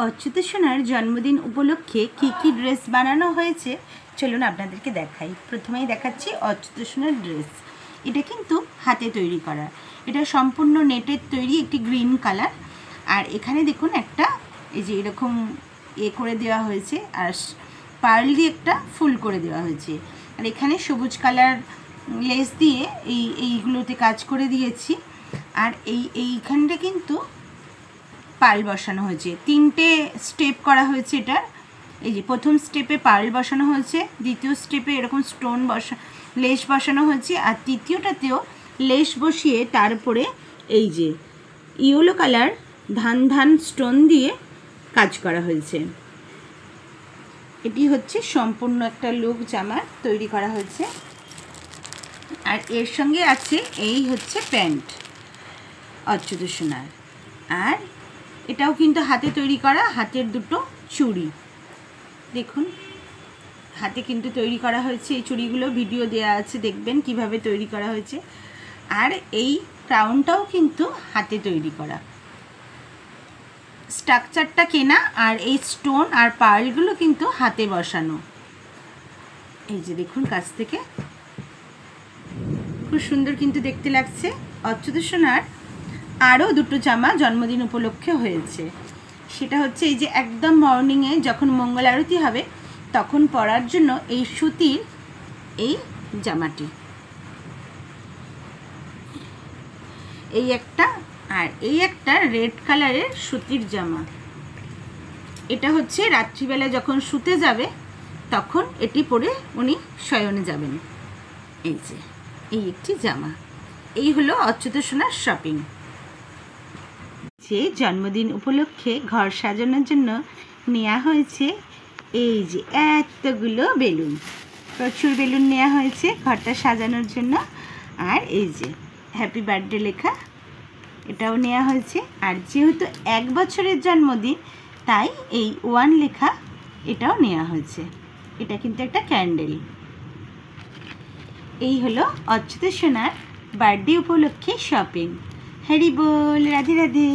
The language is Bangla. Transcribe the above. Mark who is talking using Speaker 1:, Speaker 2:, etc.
Speaker 1: অচ্যুত সোনার জন্মদিন উপলক্ষে কী কী ড্রেস বানানো হয়েছে চলুন আপনাদেরকে দেখাই। প্রথমেই দেখাচ্ছি অচ্যুত সোনার ড্রেস। এটা কিন্তু হাতে তৈরি করা, এটা সম্পূর্ণ নেটের তৈরি, একটি গ্রিন কালার। আর এখানে দেখুন একটা এই যে এরকম করে দেওয়া হয়েছে, আর পার্ল দিয়ে একটা ফুল করে দেওয়া হয়েছে। আর এখানে সবুজ কালার লেস দিয়ে এইগুলোতে কাজ করে দিয়েছি। আর এইখানটা কিন্তু পার্ল বসানো হয়েছে, 3টে স্টেপ করা হয়েছে এটার। এই যে প্রথম স্টেপে পার্ল বসানো হয়েছে, দ্বিতীয় স্টেপে এরকম স্টোন লেস বসানো হয়েছে, আর তৃতীয়টাতেও লেস বসিয়ে তারপরে এই যে ইয়েলো কালার ধান স্টোন দিয়ে কাজ করা হয়েছে। এটি হচ্ছে সম্পূর্ণ একটা লুক জামার তৈরি করা হয়েছে। আর এর সঙ্গে আছে এই হচ্ছে প্যান্ট অচ্যুত সোনার। আর এটাও কিন্তু হাতে তৈরি করা, হাতের দুটো চুড়ি দেখুন হাতে কিন্তু তৈরি করা হয়েছে। এই চুড়িগুলো ভিডিও দেওয়া আছে, দেখবেন কিভাবে তৈরি করা হয়েছে। আর এই ক্রাউনটাও কিন্তু হাতে তৈরি করা, স্ট্রাকচারটা কেনা, আর এই স্টোন আর পার্লগুলো কিন্তু হাতে বসানো। এই যে দেখুন কাছ থেকে খুব সুন্দর কিন্তু দেখতে লাগছে। অচ্যুত সোনার আরও দুটো জামা জন্মদিন উপলক্ষে হয়েছে, সেটা হচ্ছে এই যে একদম মর্নিংয়ে যখন মঙ্গল আরতি হবে তখন পরার জন্য এই সুতির এই জামাটি, এই একটা, আর এই একটা রেড কালারের সুতির জামা। এটা হচ্ছে রাত্রিবেলা যখন শুতে যাবে তখন এটি পরে উনি শয়নে যাবেন। এই যে এই একটি জামা। এই হলো অচ্যুত সোনার শপিং। যে জন্মদিন উপলক্ষে ঘর সাজানোর জন্য নেওয়া হয়েছে এই যে এতগুলো বেলুন, প্রচুর বেলুন নেওয়া হয়েছে ঘরটা সাজানোর জন্য। আর এই যে হ্যাপি বার্থডে লেখা, এটাও নেওয়া হয়েছে। আর যেহেতু 1 বছরের জন্মদিন তাই এই 1 লেখা এটাও নেওয়া হয়েছে। এটা কিন্তু একটা ক্যান্ডেল। এই হলো অচ্যুত সোনার বার্থডে উপলক্ষে শপিং। হরি বল, রাধে রাধে।